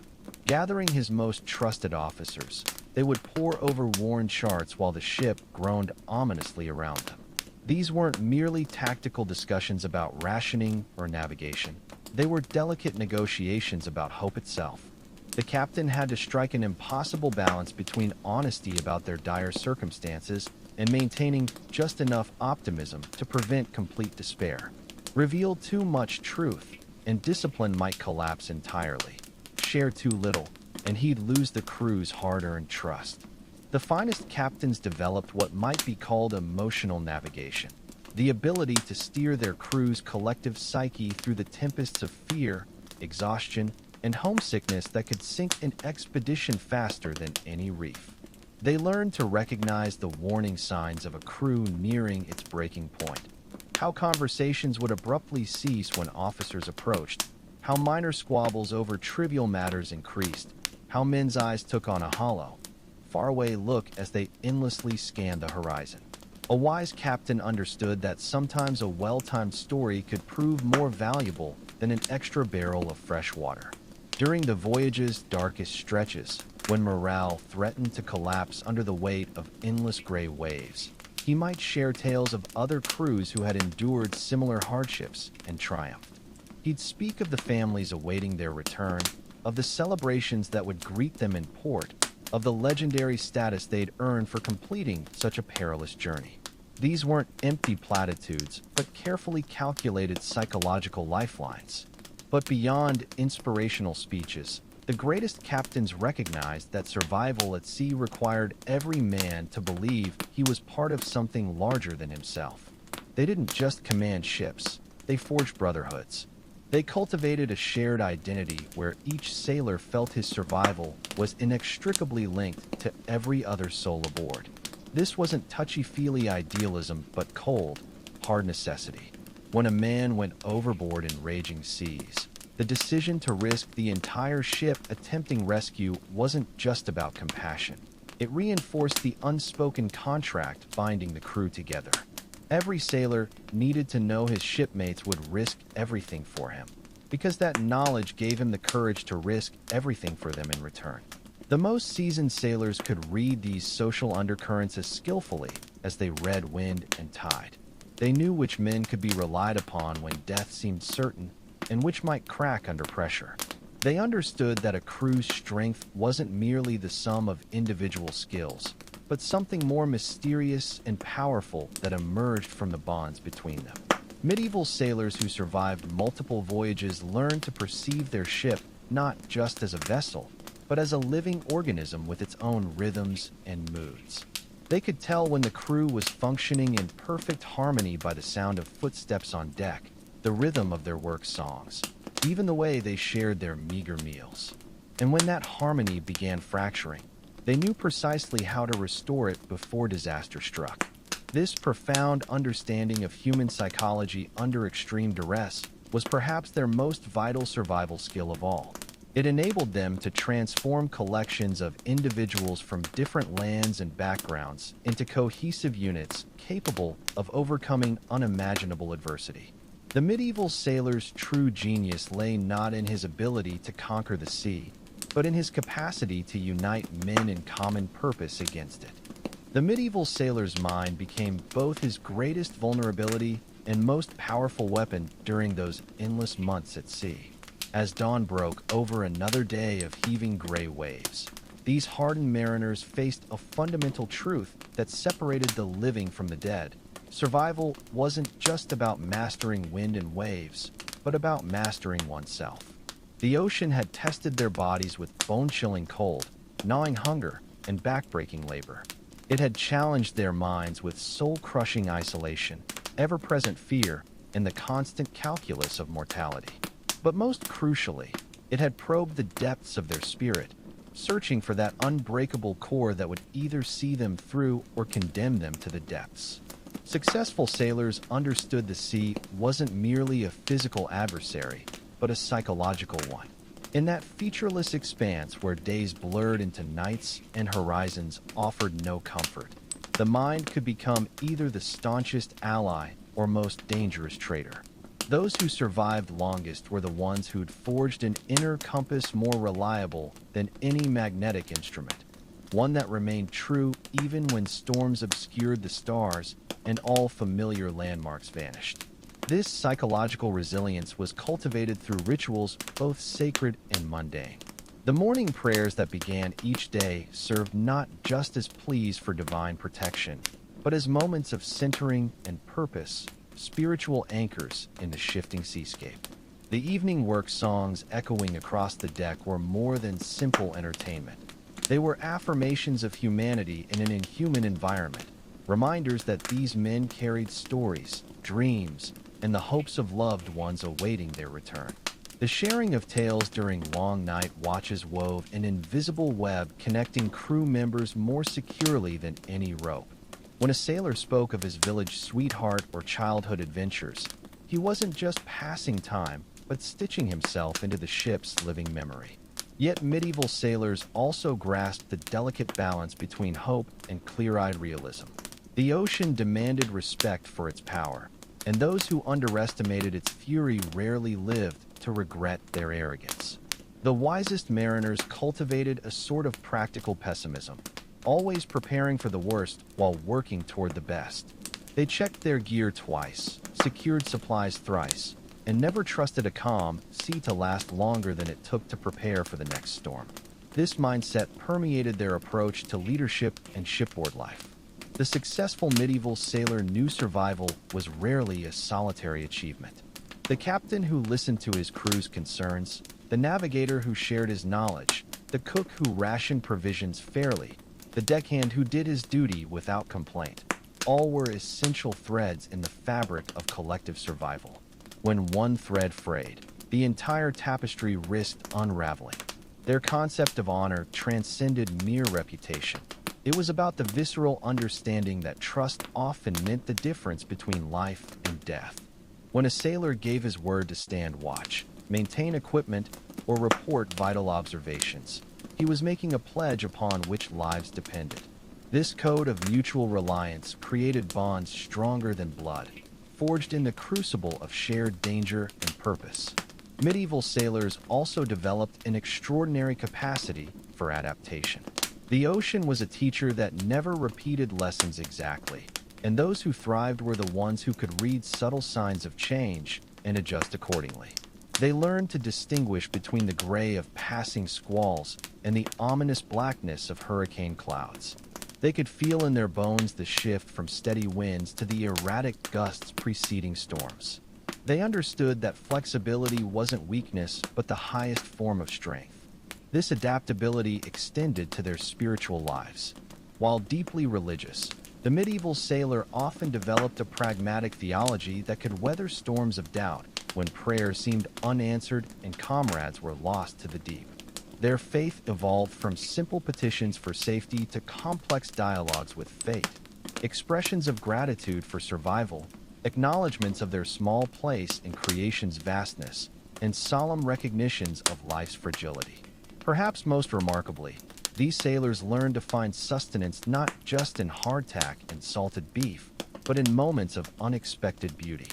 Gathering his most trusted officers, they would pore over worn charts while the ship groaned ominously around them. These weren't merely tactical discussions about rationing or navigation. They were delicate negotiations about hope itself. The captain had to strike an impossible balance between honesty about their dire circumstances and maintaining just enough optimism to prevent complete despair. Reveal too much truth, and discipline might collapse entirely. Share too little, and he'd lose the crew's hard-earned trust. The finest captains developed what might be called emotional navigation, the ability to steer their crew's collective psyche through the tempests of fear, exhaustion, and homesickness that could sink an expedition faster than any reef. They learned to recognize the warning signs of a crew nearing its breaking point, how conversations would abruptly cease when officers approached, how minor squabbles over trivial matters increased, how men's eyes took on a hollow, faraway look as they endlessly scanned the horizon. A wise captain understood that sometimes a well-timed story could prove more valuable than an extra barrel of fresh water. During the voyage's darkest stretches, when morale threatened to collapse under the weight of endless gray waves, he might share tales of other crews who had endured similar hardships and triumphed. He'd speak of the families awaiting their return, of the celebrations that would greet them in port, of the legendary status they'd earned for completing such a perilous journey. These weren't empty platitudes, but carefully calculated psychological lifelines. But beyond inspirational speeches, the greatest captains recognized that survival at sea required every man to believe he was part of something larger than himself. They didn't just command ships, they forged brotherhoods. They cultivated a shared identity where each sailor felt his survival was inextricably linked to every other soul aboard. This wasn't touchy-feely idealism, but cold, hard necessity. When a man went overboard in raging seas, the decision to risk the entire ship attempting rescue wasn't just about compassion. It reinforced the unspoken contract binding the crew together. Every sailor needed to know his shipmates would risk everything for him, because that knowledge gave him the courage to risk everything for them in return. The most seasoned sailors could read these social undercurrents as skillfully as they read wind and tide. They knew which men could be relied upon when death seemed certain, and which might crack under pressure. They understood that a crew's strength wasn't merely the sum of individual skills, but something more mysterious and powerful that emerged from the bonds between them. Medieval sailors who survived multiple voyages learned to perceive their ship not just as a vessel, but as a living organism with its own rhythms and moods. They could tell when the crew was functioning in perfect harmony by the sound of footsteps on deck, the rhythm of their work songs, even the way they shared their meager meals. And when that harmony began fracturing, they knew precisely how to restore it before disaster struck. This profound understanding of human psychology under extreme duress was perhaps their most vital survival skill of all. It enabled them to transform collections of individuals from different lands and backgrounds into cohesive units capable of overcoming unimaginable adversity. The medieval sailor's true genius lay not in his ability to conquer the sea, but in his capacity to unite men in common purpose against it. The medieval sailor's mind became both his greatest vulnerability and most powerful weapon during those endless months at sea. As dawn broke over another day of heaving gray waves, these hardened mariners faced a fundamental truth that separated the living from the dead. Survival wasn't just about mastering wind and waves, but about mastering oneself. The ocean had tested their bodies with bone-chilling cold, gnawing hunger, and back-breaking labor. It had challenged their minds with soul-crushing isolation, ever-present fear, and the constant calculus of mortality. But most crucially, it had probed the depths of their spirit, searching for that unbreakable core that would either see them through or condemn them to the depths. Successful sailors understood the sea wasn't merely a physical adversary, but a psychological one. In that featureless expanse where days blurred into nights and horizons offered no comfort, the mind could become either the staunchest ally or most dangerous traitor. Those who survived longest were the ones who'd forged an inner compass more reliable than any magnetic instrument, one that remained true even when storms obscured the stars and all familiar landmarks vanished. This psychological resilience was cultivated through rituals both sacred and mundane. The morning prayers that began each day served not just as pleas for divine protection, but as moments of centering and purpose, spiritual anchors in the shifting seascape. The evening work songs echoing across the deck were more than simple entertainment. They were affirmations of humanity in an inhuman environment, reminders that these men carried stories, dreams, and the hopes of loved ones awaiting their return. The sharing of tales during long night watches wove an invisible web connecting crew members more securely than any rope. When a sailor spoke of his village sweetheart or childhood adventures, he wasn't just passing time, but stitching himself into the ship's living memory. Yet medieval sailors also grasped the delicate balance between hope and clear-eyed realism. The ocean demanded respect for its power, and those who underestimated its fury rarely lived to regret their arrogance. The wisest mariners cultivated a sort of practical pessimism, always preparing for the worst while working toward the best. They checked their gear twice, secured supplies thrice, and never trusted a calm sea to last longer than it took to prepare for the next storm. This mindset permeated their approach to leadership and shipboard life. The successful medieval sailor knew survival was rarely a solitary achievement. The captain who listened to his crew's concerns, the navigator who shared his knowledge, the cook who rationed provisions fairly, the deckhand who did his duty without complaint, all were essential threads in the fabric of collective survival. When one thread frayed, the entire tapestry risked unraveling. Their concept of honor transcended mere reputation. It was about the visceral understanding that trust often meant the difference between life and death. When a sailor gave his word to stand watch, maintain equipment, or report vital observations, he was making a pledge upon which lives depended. This code of mutual reliance created bonds stronger than blood, forged in the crucible of shared danger and purpose. Medieval sailors also developed an extraordinary capacity for adaptation. The ocean was a teacher that never repeated lessons exactly, and those who thrived were the ones who could read subtle signs of change and adjust accordingly. They learned to distinguish between the gray of passing squalls and the ominous blackness of hurricane clouds. They could feel in their bones the shift from steady winds to the erratic gusts preceding storms. They understood that flexibility wasn't weakness, but the highest form of strength. This adaptability extended to their spiritual lives. While deeply religious, the medieval sailor often developed a pragmatic theology that could weather storms of doubt when prayers seemed unanswered and comrades were lost to the deep. Their faith evolved from simple petitions for safety to complex dialogues with fate, expressions of gratitude for survival, acknowledgments of their small place in creation's vastness, and solemn recognitions of life's fragility. Perhaps most remarkably, these sailors learned to find sustenance not just in hardtack and salted beef, but in moments of unexpected beauty.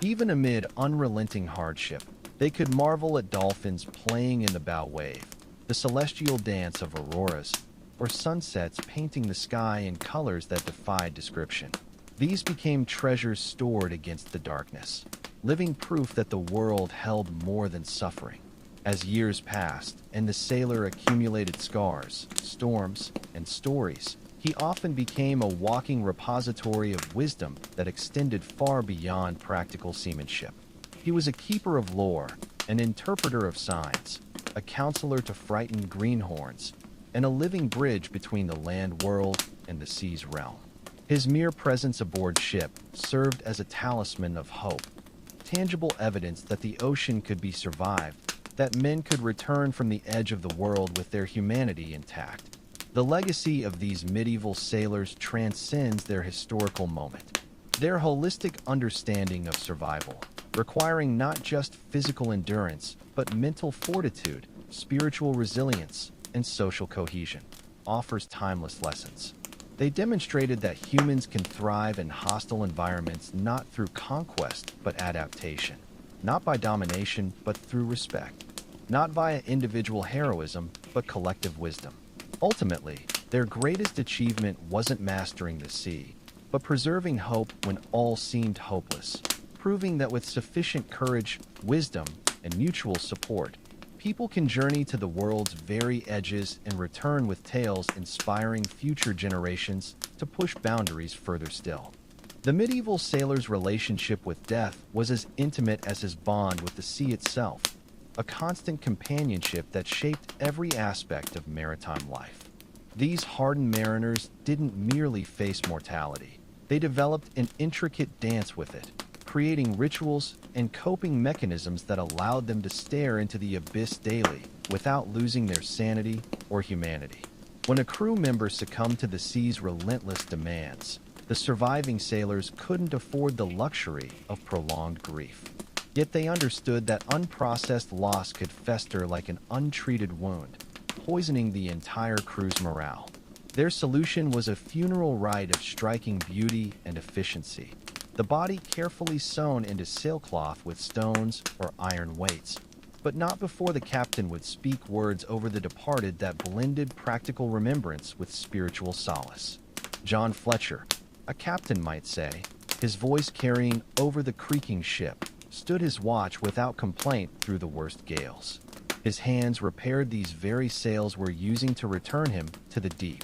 Even amid unrelenting hardship, they could marvel at dolphins playing in the bow wave, the celestial dance of auroras, or sunsets painting the sky in colors that defied description. These became treasures stored against the darkness, living proof that the world held more than suffering. As years passed and the sailor accumulated scars, storms, and stories, he often became a walking repository of wisdom that extended far beyond practical seamanship. He was a keeper of lore, an interpreter of signs, a counselor to frightened greenhorns, and a living bridge between the land world and the sea's realm. His mere presence aboard ship served as a talisman of hope, tangible evidence that the ocean could be survived, that men could return from the edge of the world with their humanity intact. The legacy of these medieval sailors transcends their historical moment. Their holistic understanding of survival, requiring not just physical endurance, but mental fortitude, spiritual resilience, and social cohesion, offers timeless lessons. They demonstrated that humans can thrive in hostile environments not through conquest, but adaptation. not by domination, but through respect, not via individual heroism, but collective wisdom. Ultimately, their greatest achievement wasn't mastering the sea, but preserving hope when all seemed hopeless, proving that with sufficient courage, wisdom, and mutual support, people can journey to the world's very edges and return with tales inspiring future generations to push boundaries further still. The medieval sailor's relationship with death was as intimate as his bond with the sea itself, a constant companionship that shaped every aspect of maritime life. These hardened mariners didn't merely face mortality, they developed an intricate dance with it, creating rituals and coping mechanisms that allowed them to stare into the abyss daily without losing their sanity or humanity. When a crew member succumbed to the sea's relentless demands, the surviving sailors couldn't afford the luxury of prolonged grief. Yet they understood that unprocessed loss could fester like an untreated wound, poisoning the entire crew's morale. Their solution was a funeral rite of striking beauty and efficiency, the body carefully sewn into sailcloth with stones or iron weights, but not before the captain would speak words over the departed that blended practical remembrance with spiritual solace. John Fletcher, a captain might say, his voice carrying over the creaking ship, stood his watch without complaint through the worst gales. His hands repaired these very sails were using to return him to the deep.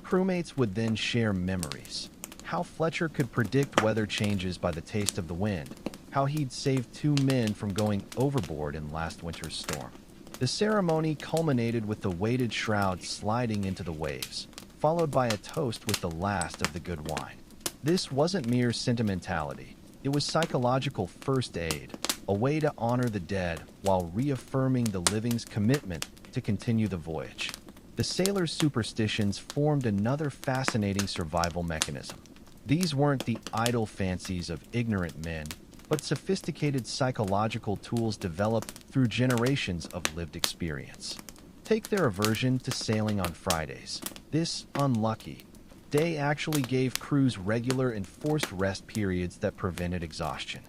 Crewmates would then share memories. How Fletcher could predict weather changes by the taste of the wind, how he'd saved 2 men from going overboard in last winter's storm. The ceremony culminated with the weighted shroud sliding into the waves, followed by a toast with the last of the good wine. This wasn't mere sentimentality, it was psychological first aid, a way to honor the dead while reaffirming the living's commitment to continue the voyage. The sailors' superstitions formed another fascinating survival mechanism. These weren't the idle fancies of ignorant men, but sophisticated psychological tools developed through generations of lived experience. Take their aversion to sailing on Fridays. This unlucky day actually gave crews regular enforced rest periods that prevented exhaustion.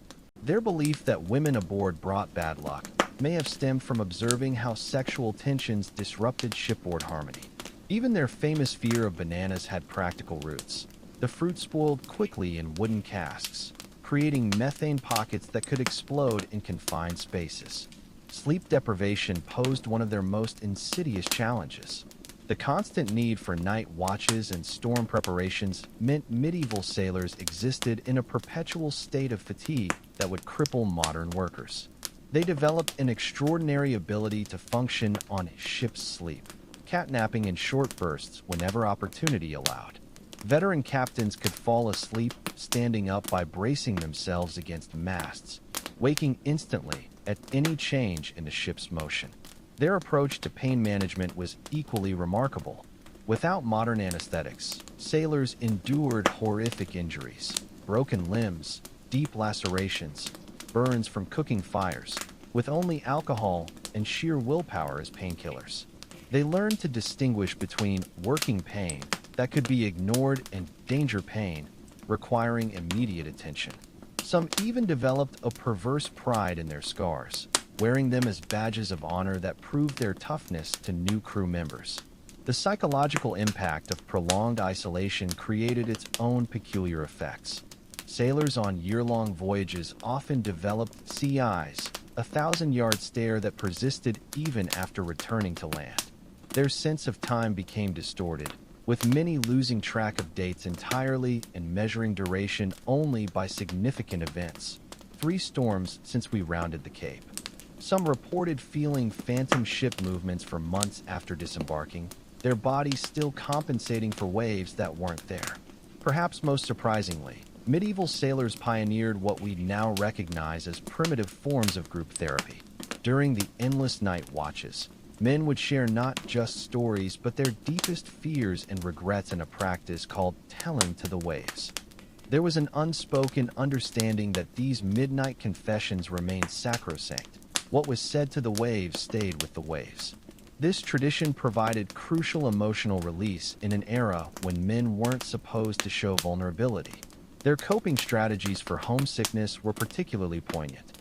Their belief that women aboard brought bad luck may have stemmed from observing how sexual tensions disrupted shipboard harmony. Even their famous fear of bananas had practical roots. The fruit spoiled quickly in wooden casks, creating methane pockets that could explode in confined spaces. Sleep deprivation posed one of their most insidious challenges. The constant need for night watches and storm preparations meant medieval sailors existed in a perpetual state of fatigue that would cripple modern workers. They developed an extraordinary ability to function on ship's sleep, catnapping in short bursts whenever opportunity allowed. Veteran captains could fall asleep standing up by bracing themselves against masts, waking instantly at any change in the ship's motion. Their approach to pain management was equally remarkable. Without modern anesthetics, sailors endured horrific injuries, broken limbs, deep lacerations, burns from cooking fires, with only alcohol and sheer willpower as painkillers. They learned to distinguish between working pain that could be ignored and danger pain, requiring immediate attention. Some even developed a perverse pride in their scars, wearing them as badges of honor that proved their toughness to new crew members. The psychological impact of prolonged isolation created its own peculiar effects. Sailors on year-long voyages often developed sea eyes, a 1,000-yard stare that persisted even after returning to land. Their sense of time became distorted, with many losing track of dates entirely and measuring duration only by significant events. 3 storms since we rounded the Cape. Some reported feeling phantom ship movements for months after disembarking, their bodies still compensating for waves that weren't there. Perhaps most surprisingly, medieval sailors pioneered what we now recognize as primitive forms of group therapy. During the endless night watches, men would share not just stories but their deepest fears and regrets in a practice called telling to the waves. There was an unspoken understanding that these midnight confessions remained sacrosanct. What was said to the waves stayed with the waves. This tradition provided crucial emotional release in an era when men weren't supposed to show vulnerability. Their coping strategies for homesickness were particularly poignant.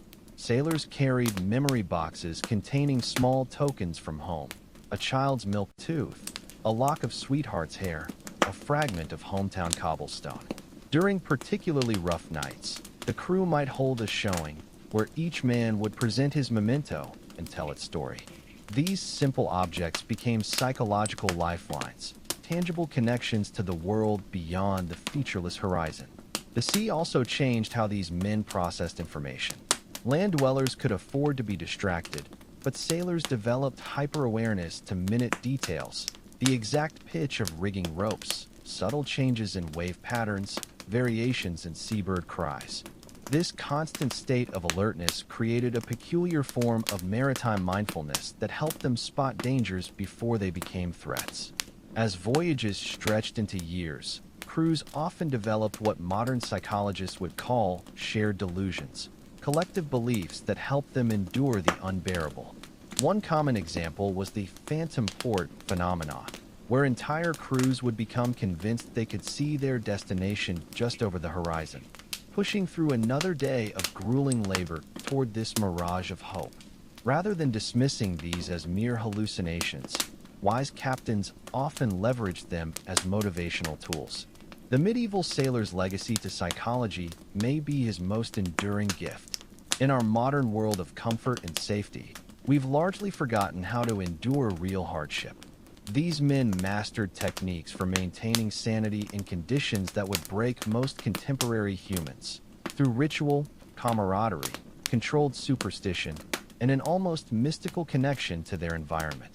Sailors carried memory boxes containing small tokens from home: a child's milk tooth, a lock of sweetheart's hair, a fragment of hometown cobblestone. During particularly rough nights, the crew might hold a showing where each man would present his memento and tell its story. These simple objects became psychological lifelines, tangible connections to the world beyond the featureless horizon. The sea also changed how these men processed information. Land dwellers could afford to be distracted, but sailors developed hyper-awareness to minute details: the exact pitch of rigging ropes, subtle changes in wave patterns, variations in seabird cries. This constant state of alertness created a peculiar form of maritime mindfulness that helped them spot dangers before they became threats. As voyages stretched into years, crews often developed what modern psychologists would call shared delusions, collective beliefs that helped them endure the unbearable. One common example was the phantom port phenomenon, where entire crews would become convinced they could see their destination just over the horizon, pushing through another day of grueling labor toward this mirage of hope. Rather than dismissing these as mere hallucinations, wise captains often leveraged them as motivational tools. The medieval sailor's legacy to psychology may be his most enduring gift. In our modern world of comfort and safety, we've largely forgotten how to endure real hardship. These men mastered techniques for maintaining sanity in conditions that would break most contemporary humans. Through ritual, camaraderie, controlled superstition, and an almost mystical connection to their environment.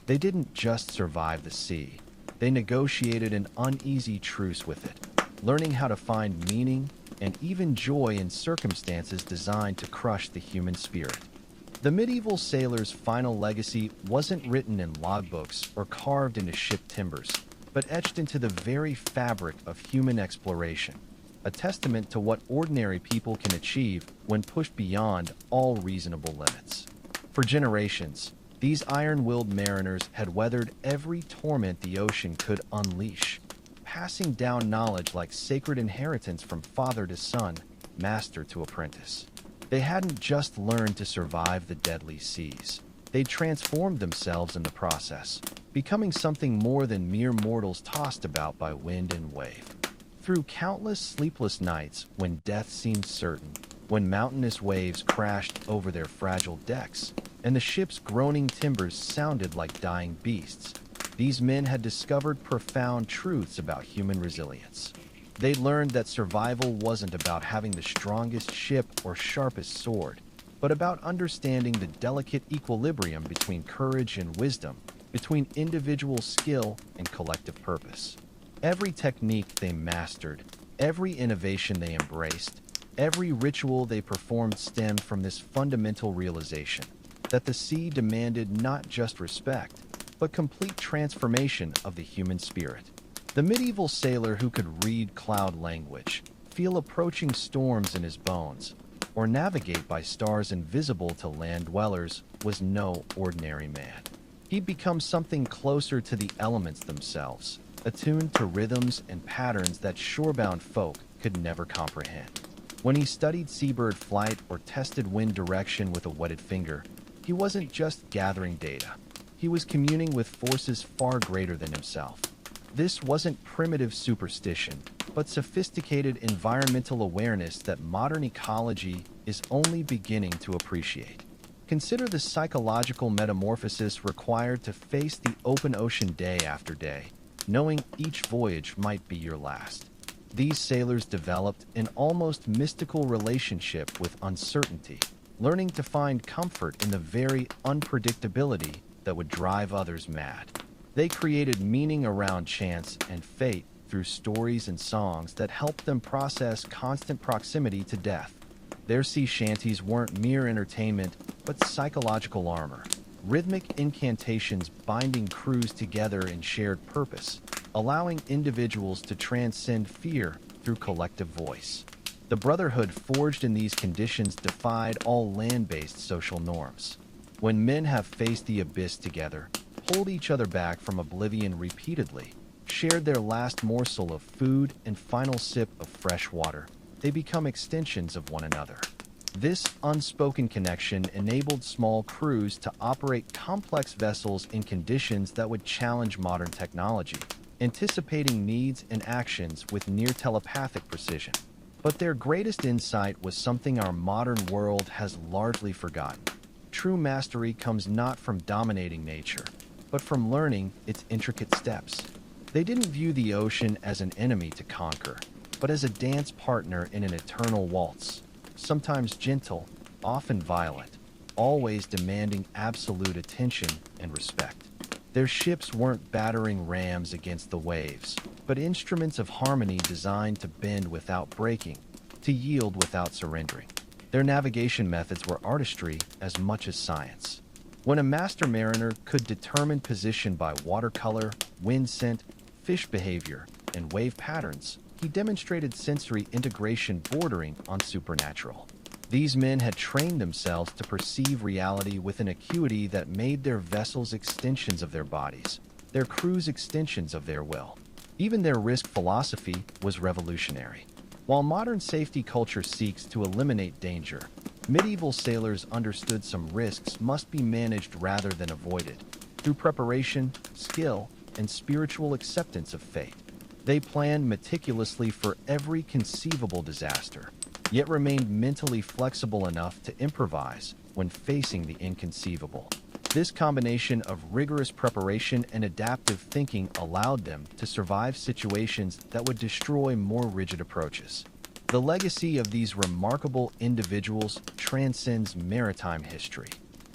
They didn't just survive the sea. They negotiated an uneasy truce with it, learning how to find meaning and even joy in circumstances designed to crush the human spirit. The medieval sailor's final legacy wasn't written in logbooks or carved into ship timbers, but etched into the very fabric of human exploration, a testament to what ordinary people can achieve when pushed beyond all reasonable limits. For generations, these iron-willed mariners had weathered every torment the ocean could unleash, passing down knowledge like sacred inheritance from father to son, master to apprentice. They hadn't just learned to survive the deadly seas. They transformed themselves in the process, becoming something more than mere mortals tossed about by wind and wave. Through countless sleepless nights when death seemed certain, when mountainous waves crashed over their fragile decks, and the ship's groaning timbers sounded like dying beasts, these men had discovered profound truths about human resilience. They learned that survival wasn't about having the strongest ship or sharpest sword, but about understanding the delicate equilibrium between courage and wisdom, between individual skill and collective purpose. Every technique they mastered, every innovation they embraced, every ritual they performed stemmed from this fundamental realization that the sea demanded not just respect, but complete transformation of the human spirit. The medieval sailor who could read cloud language, feel approaching storms in his bones, or navigate by stars invisible to land dwellers was no ordinary man. He'd become something closer to the elements themselves, attuned to rhythms and patterns that shorebound folk could never comprehend. When he studied seabird flight or tested wind direction with a wetted finger, he wasn't just gathering data. He was communing with forces far greater than himself. This wasn't primitive superstition, but sophisticated environmental awareness that modern ecology is only beginning to appreciate. Consider the psychological metamorphosis required to face the open ocean day after day, knowing each voyage might be your last. These sailors developed an almost mystical relationship with uncertainty, learning to find comfort in the very unpredictability that would drive others mad. They created meaning around chance and fate through stories and songs that helped them process constant proximity to death. Their sea shanties weren't mere entertainment, but psychological armor, rhythmic incantations binding crews together in shared purpose, allowing individuals to transcend fear through collective voice. The brotherhood forged in these conditions defied all land-based social norms. When men have faced the abyss together, pulled each other back from oblivion repeatedly, shared their last morsel of food and final sip of fresh water, they become extensions of one another. This unspoken connection enabled small crews to operate complex vessels in conditions that would challenge modern technology, anticipating needs and actions with near telepathic precision. But their greatest insight was something our modern world has largely forgotten. True mastery comes not from dominating nature, but from learning its intricate steps. They didn't view the ocean as an enemy to conquer, but as a dance partner in an eternal waltz, sometimes gentle, often violent, always demanding absolute attention and respect. Their ships weren't battering rams against the waves, but instruments of harmony designed to bend without breaking, to yield without surrendering. Their navigation methods were artistry as much as science. When a master mariner could determine position by watercolor, wind scent, fish behavior, and wave patterns, he demonstrated sensory integration bordering on supernatural. These men had trained themselves to perceive reality with an acuity that made their vessels extensions of their bodies, their crews extensions of their will. Even their risk philosophy was revolutionary. While modern safety culture seeks to eliminate danger, medieval sailors understood some risks must be managed rather than avoided. Through preparation, skill, and spiritual acceptance of fate, they planned meticulously for every conceivable disaster, yet remained mentally flexible enough to improvise when facing the inconceivable. This combination of rigorous preparation and adaptive thinking allowed them to survive situations that would destroy more rigid approaches. The legacy of these remarkable individuals transcends maritime history.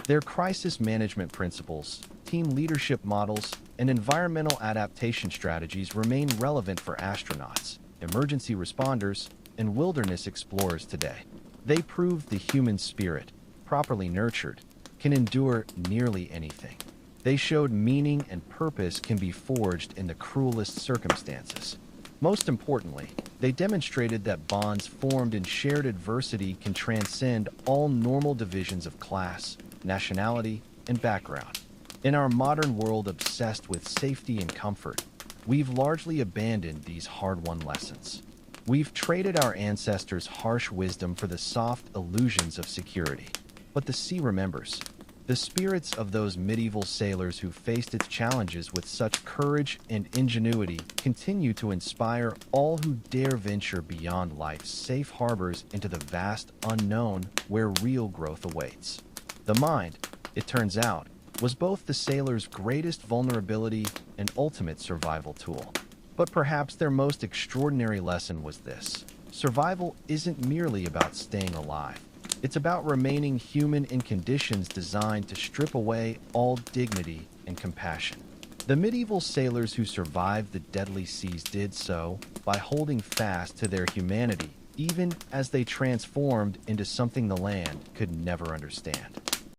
Their crisis management principles, team leadership models, and environmental adaptation strategies remain relevant for astronauts, emergency responders, and wilderness explorers today. They proved the human spirit, properly nurtured, can endure nearly anything. They showed meaning and purpose can be forged in the cruelest circumstances. Most importantly, they demonstrated that bonds formed in shared adversity can transcend all normal divisions of class, nationality, and background. In our modern world obsessed with safety and comfort, we've largely abandoned these hard-won lessons. We've traded our ancestors' harsh wisdom for the soft illusions of security. But the sea remembers. The spirits of those medieval sailors who faced its challenges with such courage and ingenuity continue to inspire all who dare venture beyond life's safe harbors into the vast unknown where real growth awaits. The mind, it turns out, was both the sailors' greatest vulnerability and ultimate survival tool. But perhaps their most extraordinary lesson was this: survival isn't merely about staying alive. It's about remaining human in conditions designed to strip away all dignity and compassion. The medieval sailors who survived the deadly seas did so by holding fast to their humanity, even as they transformed into something the land could never understand.